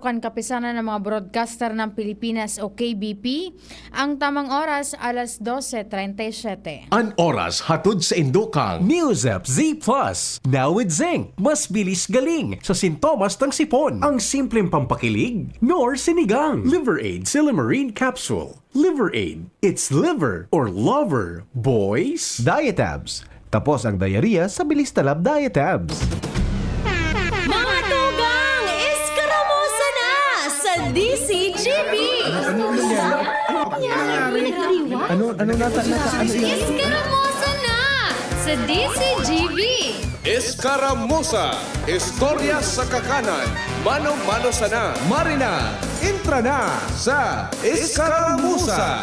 kan kapisanan ng mga broadcaster ng Pilipinas o KBP. Ang tamang oras, alas 12:37. An oras hatod sa Indokang. Newsep Z Plus. Now with zinc. Mas bilis galing sa sintomas ng sipon. Ang simpleng pampakilig, nor sinigang. Liver Aid Silimarine Capsule. Liver Aid. It's liver or lover, boys. Diatabs. Tapos ang diarrhea sa bilis talab Diatabs. Mga tugang, iskaramusa na sa DCGB! Ano nata? Iskaramusa na sa DCGB! Escaramuza, istorya sa kakanan, mano-mano sana. Marina, intra na sa Escaramuza.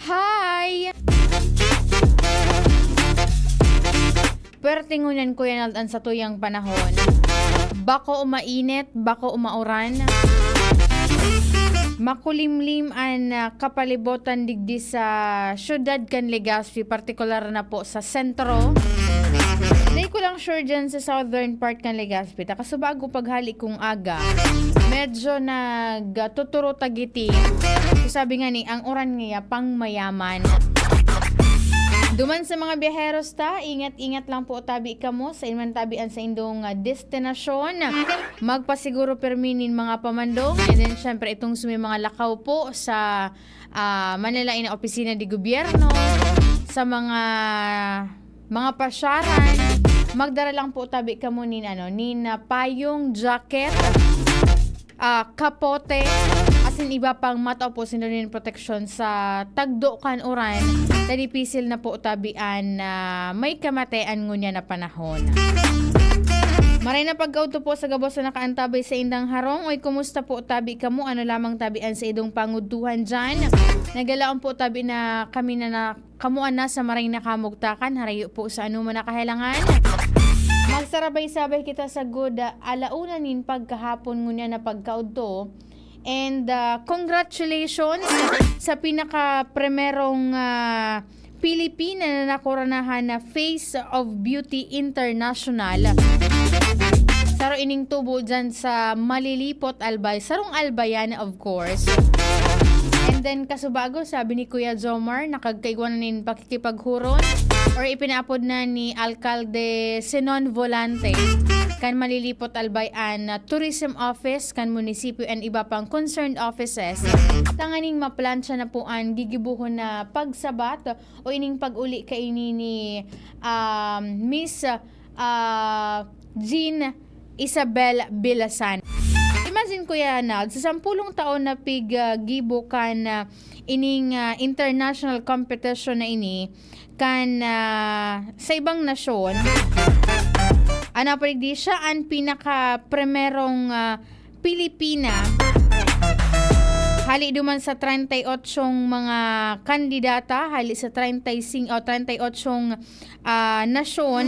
Hi! Pertingunan ko yan sa tuyang panahon. Bako umainit, bako umauran. Makulimlim ang kapalibotan digdi sa syudad kan Legazpi, partikular na po sa sentro. Hindi ko lang sure dyan sa southern part kan Legazpi. Kaso bago paghali kong aga, medyo nagtuturo tagiti. Sabi nga ni, ang oran nga pang mayaman. Duman sa mga biyaheros ta, ingat-ingat lang po tabi kamo sa inman tabian sa indong destinasyon. Magpasiguro perminin mga pamandong. And then syempre itong sumi mga lakaw po sa Manila ina opisina di gobyerno, sa mga pasyaran. Magdara lang po tabi kamo nin payong, jacket, kapote, asin iba pang mata po sinulin protection sa tagdo kan oran. Tanipisil na po tabian na may kamatean ngunya na panahon. Maray na pagkauto po sa gabos na nakaantabay sa indang harong. Oy, kumusta po tabi kamo? Ano lamang tabian sa idong panguduhan dyan? Nagalaon po tabi na kami na kamuan na sa maray na kamugtakan. Harayo po sa anuman na kahilangan. Magsarabay-sabay kita sa good alauna nin pagkahapon ngunya na pagkauto. And congratulations sa pinaka-primerong Pilipina na nakoranahan na Face of Beauty International. Saro ining tubo dyan sa Malilipot Albay. Sarong Albayan, of course. And then kasubago, sabi ni Kuya Jomar, nakagkaigwan na nin pakikipaghuron or ipinaapod na ni Alcalde Sinon Volante kan Malilipot Albayan Tourism Office kan munisipyo and iba pang concerned offices. Tanganing maplansya na po ang gigibuhon na pagsabat o ining pag-uli kay ni Miss Jean Isabel Bilasan. Imagine ko yan sa 10 taon na piggibo kan ining international competition na ini kan sa ibang nasyon. Di siya ang pinaka-primerong Pilipina. Hali duman sa 38 mga kandidata, hali sa 35 o 38 nasyon.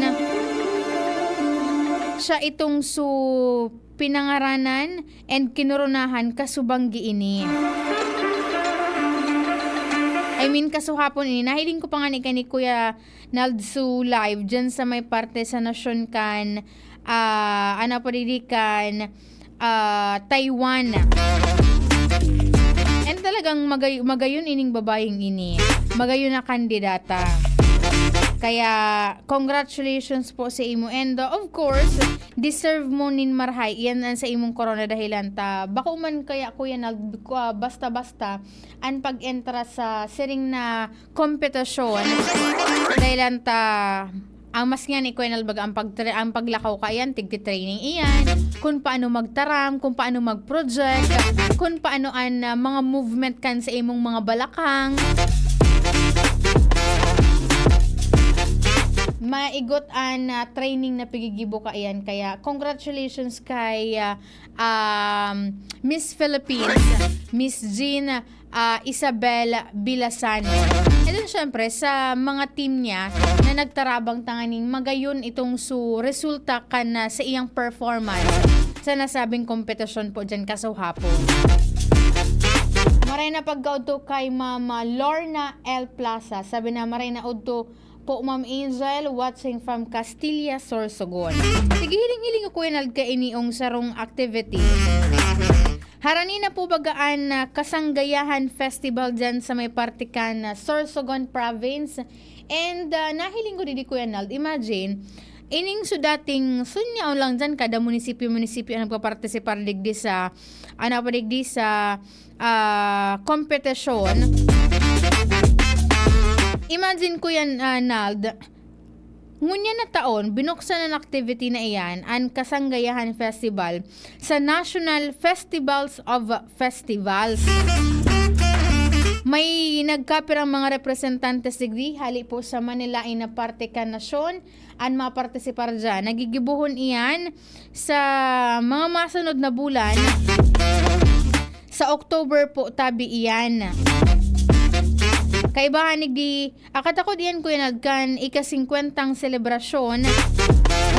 Siya itong pinangaranan and kinurunahan kasubanggi ini. I mean, kasuhapon ini, nahiling ko pa nga ni Kuya Naldsu live dyan sa may parte sa nasyon kan, Taiwan. And talagang magayon ining babayeng ini. Magayon na kandidata. Kaya, congratulations po sa imo. And of course, deserve mo nin marhay. Yan ang sa imong corona dahilan ta. Bako man kaya kuya basta-basta ang pag-entra sa siring na kompetisyon. Dahilan ta, ang mas nga ni Kuya Nalbag, ang paglakaw ka yan, tigti-training iyan. Kung paano magtaram, kung paano mag-project, kung paano ang mga movement kan sa imong mga balakang. Maigot an training na pigigibo ka iyan. Kaya congratulations kay Miss Philippines, Miss Jean Isabel Bilasan. And then syempre sa mga team niya na nagtarabang tanganing magayon itong resulta kan sa iyang performance sa nasabing kompetisyon po dyan kasuhapon. maray na pagkaudto kay Mama Lorna L. Plaza. Sabi na maray na udto po Ma'am Angel watching from Castilla, Sorsogon. Sige, hiling-hiling ako yung kay iniong sarong activity. Harani na po bagaan na Kasanggayahan Festival dyan sa may partikan na Sorsogon Province. And nahiling ko didi Kuya Nald, imagine, ining sudating sunyaw lang dyan kada munisipyo ang nagpapartisipar digdi sa kompetisyon. Imagine ko yan, Nald, ngunya na taon, binuksan ang activity na iyan, ang Kasanggayahan Festival sa National Festivals of Festivals. May nagkapirang mga representantes digdi, hali po sa Manila na parte ka nasyon, ang mapartisipar dyan. Nagigibuhon iyan sa mga masunod na bulan, sa October po tabi iyan. Kaibahanig di, akata ko diyan ko yanagkan ika-50 selebrasyon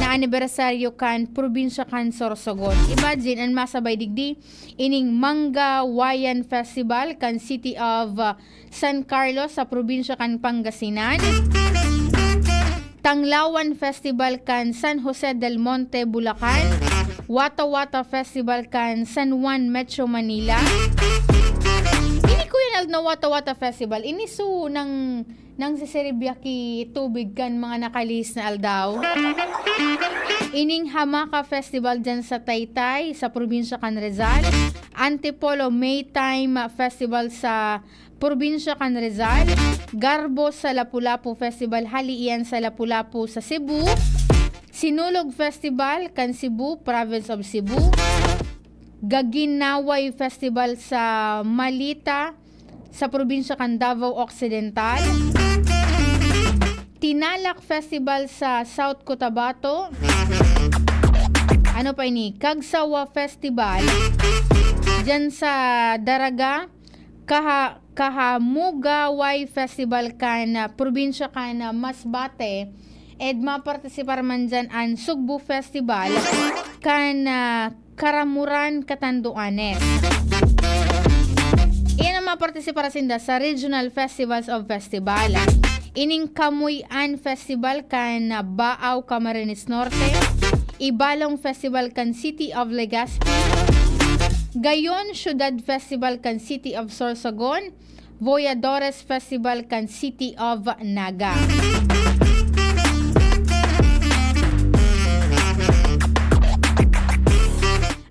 na anibersaryo kan probinsya kan Sorsogon. Imagine, ang masabay digdi, ining Mangga Wayan Festival kan City of San Carlos sa probinsya kan Pangasinan. Tanglawan Festival kan San Jose del Monte, Bulacan. Wata Wata Festival kan San Juan, Metro Manila. Na Wata Wata Festival, inisu ng siseribyaki tubig kan mga nakalis na aldaw. Ining Hamaka Festival dyan sa Taytay, sa probinsya kan Rizal. Antipolo Maytime Festival sa probinsya kan Rizal. Garbo sa Lapu-Lapu Festival, haliian sa Lapu-Lapu sa Cebu. Sinulog Festival kan Cebu, Province of Cebu. Gaginaway Festival sa Malita, sa probinsya kan Davao Occidental. Tinalak Festival sa South Cotabato. Ano pa ini? Kagsawa Festival dyan sa Daraga. Kahamugaway Festival kan probinsya kan Masbate. Ed mapartisipar man dyan ang Sugbo Festival kan Karamuran, Catanduanes. Iyan ang mapartisipar sinda sa Regional Festivals of Festival. Ining Kamuyan Festival kan Baaw, Camarines Norte. Ibalong Festival kan City of Legazpi. Gayon Ciudad Festival kan City of Sorsogon. Voyadores Festival kan City of Naga.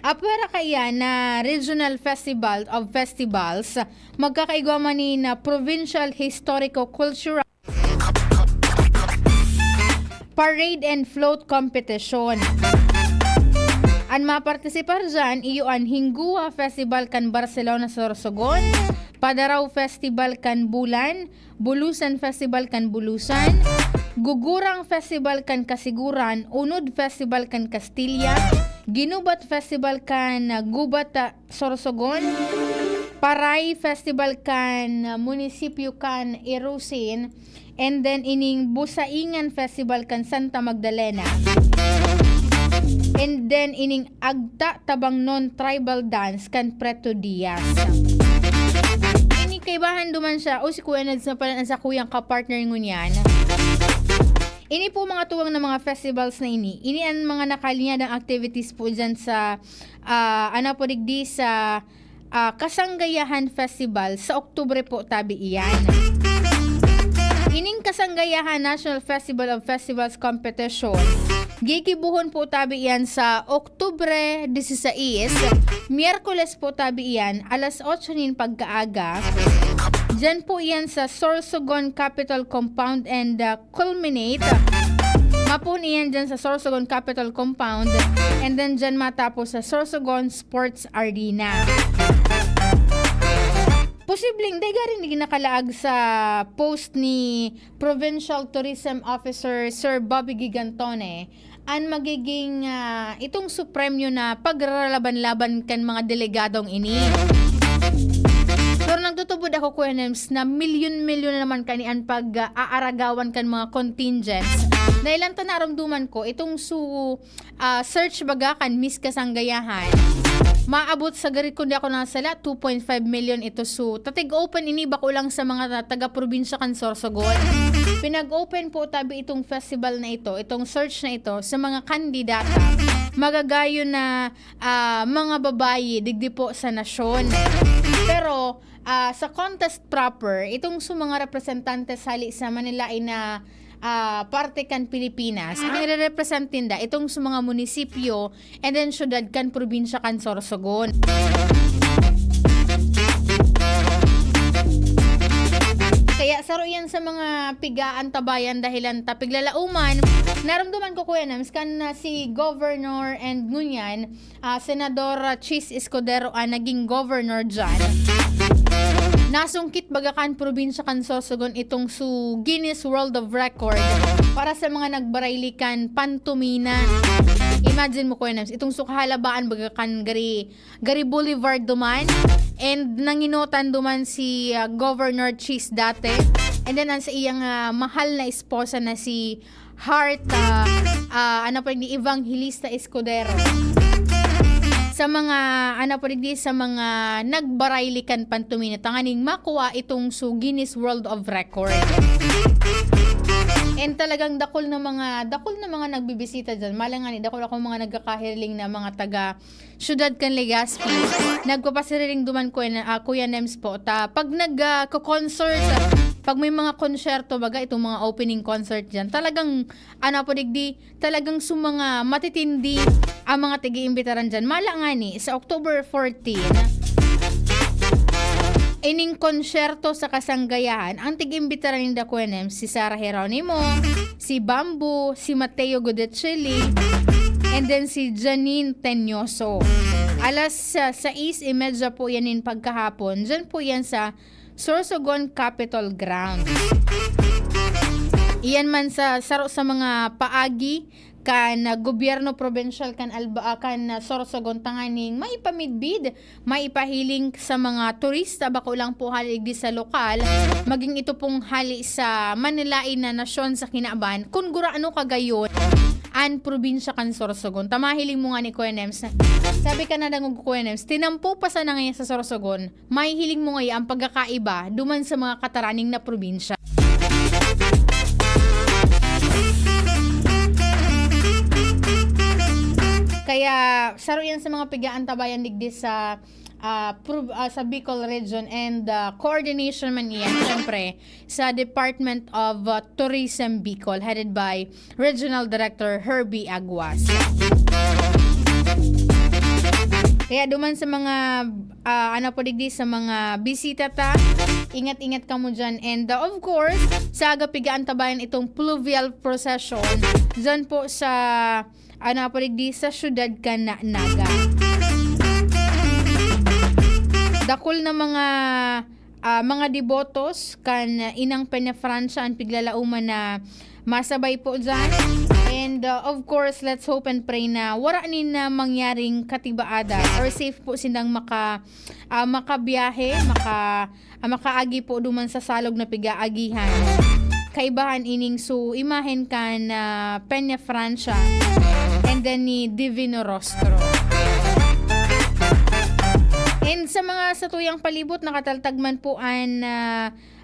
Apera kaya na Regional Festival of Festivals, magkakaigwa man ni na Provincial Historico-Cultural Parade and Float Competition. Ang mapartisipar dyan, iyon Hingguha Festival kan Barcelona, Sorsogon. Padaraw Festival kan Bulan. Bulusan Festival kan Bulusan. Gugurang Festival kan Kasiguran. Unod Festival kan Castilla. Ginubat Festival kan Gubat, Sorsogon. Paray Festival kan Munisipyo kan Irusin. And then ining Busaingan Festival kan Santa Magdalena. And then ining Agta Tabangnon Tribal Dance kan Preto Diaz. Ini kaibahan duman siya o si Kuya Ned sa palan sa kuyang kapartner ngunyan. Ini po mga tuwang na mga festivals na ini. Ini ang mga nakalinyadang activities po dyan sa anapodigdi sa Kasanggayahan Festival sa Oktubre po tabi iyan. Ining Kasanggayahan National Festival of Festivals Competition, gigibuhon po tabi iyan sa Oktubre 16, Miyerkules po tabi iyan, alas 8 nin pagkaaga. Diyan po iyan sa Sorsogon Capitol Compound and culminate. Mapun iyan dyan sa Sorsogon Capitol Compound and then dyan matapos sa Sorsogon Sports Arena. Posibleng dahil rin hindi nakalaag sa post ni Provincial Tourism Officer Sir Bobby Gigantone ang magiging itong supremyo na pagralaban-laban kan mga delegadong ini. Pero nagtutubod ako Kuya Nems na milyon-milyon na naman kanian pag-aaragawan kan mga contingents. Dahil lang naramduman ko itong search baga kan Miss Kasanggayahan. maabot sa gari kundi ako nasala 2.5 million ito so tatig open ini bako lang sa mga taga probinsya kan Sorsogon. Pinag-open po tabi itong festival na ito, itong search na ito sa mga kandidata magagayo na mga babayi digdi po sa nasyon. Pero sa contest proper, itong sa mga representante sali sa Manila ay na parte kan Pilipinas, ang nire-represent tinda itong sa mga munisipyo and then syudad kan probinsya kan Sorsogon. Kaya saro yan sa mga pigaan tabayan dahilan tapiglalauman. Naramdaman ko kuya Nams kan si Governor and ngunyan, Senador Chis Escudero naging governor dyan. Nasungkit bagakan probinsya kan Sorsogon itong su Guinness World of Record para sa mga nagbaraylikan pantumina. Imagine mo ko Nams, itong sukahalabaan bagakan gari Boulevard duman and nanginutan duman si Governor Cheese dati. And then sa iyang mahal na esposa na si Heart ni Evangelista Escudero. Sa mga sa mga nagbaraylikan pantumina tanganing makuha itong su Guinness World of Record. And talagang dakol na mga nagbibisita diyan. Malangani dakol ako mga nagkakahirling na mga taga syudad kan Legazpi. Nagpapasiriling duman ko Kuya Nems po pag nagko-concert, pag may mga konserto baga itong mga opening concert diyan. Talagang talagang mga matitindi ang mga tigi-imbitaran diyan. Malangani sa October 14 ining konsyerto sa Kasanggayahan, ang tig-imbitaran ni Dakuenem, si Sarah Geronimo, si Bamboo, si Mateo Godechili, and then si Janine Tenyoso. Alas 6:30 po yanin pagkahapon. Diyan po yan sa Sorsogon Capitol Ground. Iyan man sa saro sa mga paagi kan gobyerno provincial kan Sorsogon tanganing maipamidbid, maipahiling sa mga turista bako lang po halig di sa lokal, maging ito pong hali sa Manilain na nasyon sa Kinaban kun guraano kagayon an probinsya kan Sorsogon. Tamahiling mo nga ni Kuya Nems. Sabi ka na dangog Kuya Nems, tinampo pa sana ngayon sa Sorsogon, mahihiling mo ngayon ang pagkakaiba duman sa mga kataraning na probinsya. Kaya saro yan sa mga pigaan tabayan digdi sa Bicol region and coordination man yan syempre sa Department of Tourism Bicol headed by Regional Director Herbie Aguas. Kaya duman sa mga digdi sa mga bisita ingat-ingat ka mo dyan. And of course, sa agapigaan tabayan itong pluvial procession dyan po sa digdi sa syudad kan Naga. Dakol na mga debotos kan Inang Peña Francia ang piglalauman na masabay po dyan. And of course, let's hope and pray na wala na mangyaring katibaada or safe po silang makabiyahe, makaagi po duman sa salog na pigaagihan. Kaibahan ining so imahen kan Peña Francia and then ni Divino Rostro. And sa mga satuyang palibot nakataltagman po ang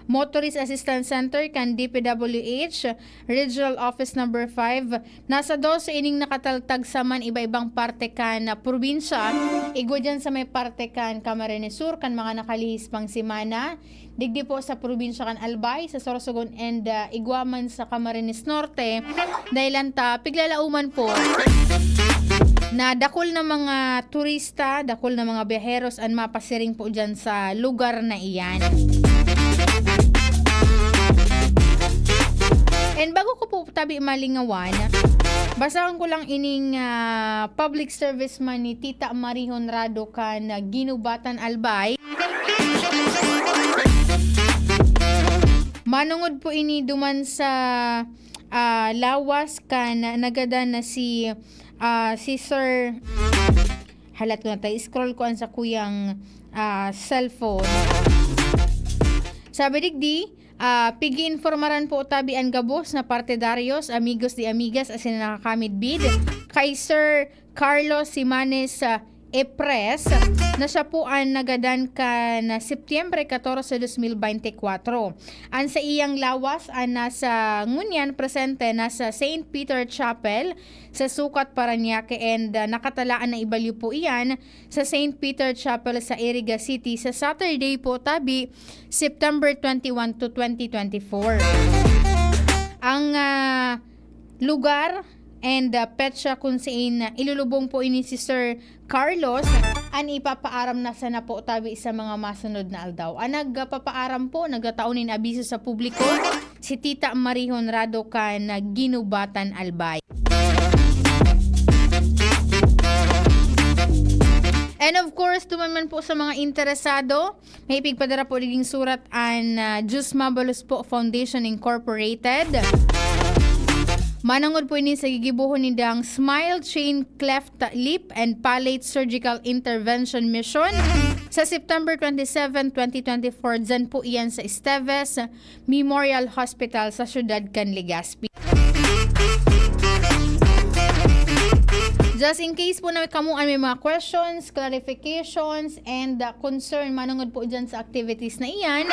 Motorist Assistance Center kan DPWH Regional Office number 5. Nasa 12 ining nakataltag sa man iba-ibang parte kan probinsya. Igo dyan sa may parte kan Camarines Sur kan mga nakalihis pang simana. Digdi po sa probinsya kan Albay, sa Sorsogon and Iguaman sa Camarines Norte. Dahilan piglalauman po na dakol na mga turista, dakol na mga biyaheros ang mapasiring po dyan sa lugar na iyan. And bago ko po tabi malingawan, basahan ko lang ining public service man ni Tita Marie Honrado kan Ginubatan Albay. Manungod po ini duman sa lawas kan nagada na si Sir halat ko na tayo, scroll ko an sa kuyang cellphone. Sabi digdi, pigi-informaran po tabi ang gabos na partidarios, amigos di amigas asin nakakamid bid kay Sir Carlos Simanes EPRES na siya po ang nagadan ka na Setyembre 14, 2024. Ang sa iyang lawas ang nasa ngunyan presente nasa St. Peter Chapel sa Sucat, Parañaque, and nakatalaan na ibalyo po iyan sa St. Peter Chapel sa Iriga City sa Saturday po tabi September 21 to 2024. Ang lugar and petsa kung saan ilulubong po ini si Sir Carlos ang ipapaaram na sana po tabi sa mga masunod na aldaw. Ang nagpapaaram po, nagtataunin abiso sa publiko, si Tita Marie Honrado kan Ginubatan Albay. And of course, tumaman po sa mga interesado, may pigpadara po liging surat ang Diyos Mabalos po Foundation Incorporated. Manangod po ini sa gigibuhon ni dang Smile Chain Cleft Lip and Palate Surgical Intervention Mission sa September 27, 2024. Dyan po iyan sa Esteves Memorial Hospital sa Ciudad Can, Legazpi. Just in case po na kamuan may mga questions, clarifications, and concern, manungod po dyan sa activities na iyan.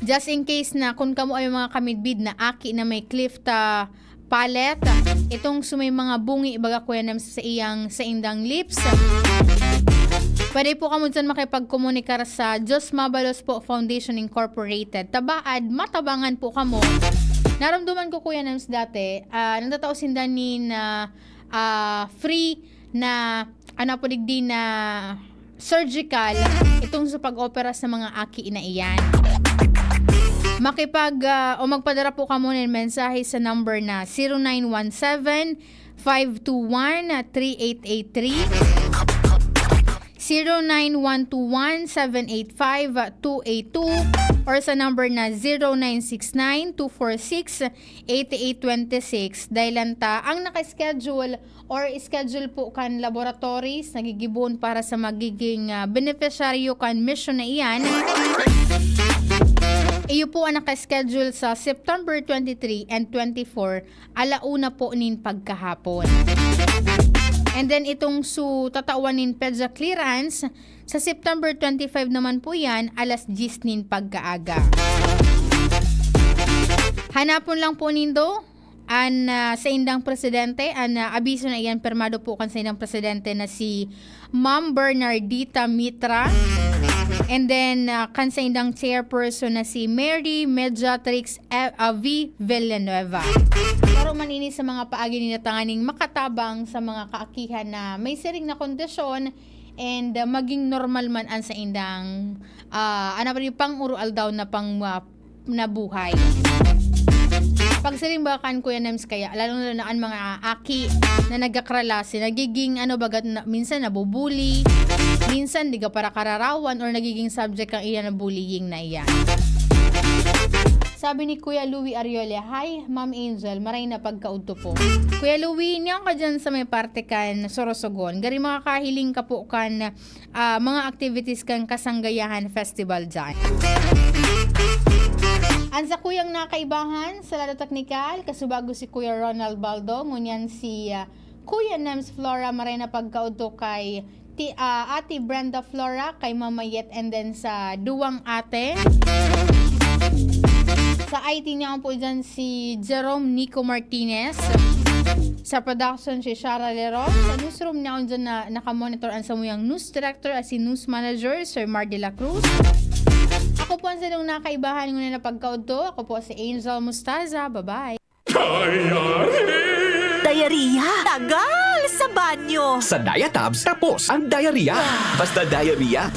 Just in case na kung kamo ay mga kamidbid na aki na may clift palette, itong sumay mga bungi baga kuya nam sa indang lips. Pwede po kamo dyan makipagkomunikar sa Diyos Mabalos po Foundation Incorporated. Tabaad, matabangan po kamo. Naramdaman ko kuya nams dati, nagtatao sindanin na free na anapoligdi na surgical itong sa pag-opera sa mga aki na iyan. O magpadara po ka muna ng mensahe sa number na 0917-521-3883 09121785-282 or sa number na 0969-246-8826. Dahil lanta, ang naka-schedule or schedule po kan laboratories nagigibon para sa magiging beneficiaryo kan mission na iyan. Iyo po ang naka-schedule sa September 23 and 24, alauna po nin pagkahapon. And then itong tatawanin pedja clearance sa September 25 naman po yan, alas 10 nin pagkaaga. Hanapon lang po nindo sa indang presidente, abiso na iyan, permado po kan sa indang presidente na si Ma'am Bernardita Mitra. And then, kan sa indang chairperson na si Mary Mediatrix V. Villanueva. Pero manini sa mga paagi ni natanganing makatabang sa mga kaakihan na may siring na kondisyon and maging normal man an sa indang pang urual daw na pang nabuhay. Pag siring bakan Kuya Nems kaya lalong na ang mga aki na nagakralasi nagiging minsan nabubuli, minsan di ka para kararawan or nagiging subject ang iyan na bullying na iyan. Sabi ni Kuya Louie Ariole, "Hi, Ma'am Angel, maray na pagkaudto po." Kuya Louie, niyan ka dyan sa may parte kan Sorsogon. Gari mga kahiling ka po kan mga activities kan Kasanggayahan Festival dyan. Ansa kuyang nakaibahan sa lado teknikal, kasubago si Kuya Ronald Baldo, ngunyan si Kuya Nems Flora, maray na pagkaudto kay Ate Brenda Flora, kay Mama Yet, and then sa duwang ate. Sa IT niya po dyan si Jerome Nico Martinez. Sa production si Shara Leron. Sa newsroom niya dyan na nakamonitor ang samuyang news director at si news manager Sir Mar de la Cruz. Ako po ang sinong nakaibahan ngunit na pagkaudto. Ako po si Angel Mustaza. Bye-bye. Diarrhea? Tagal sa banyo! Sa Diatabs, tapos ang diarrhea. Basta diarrhea,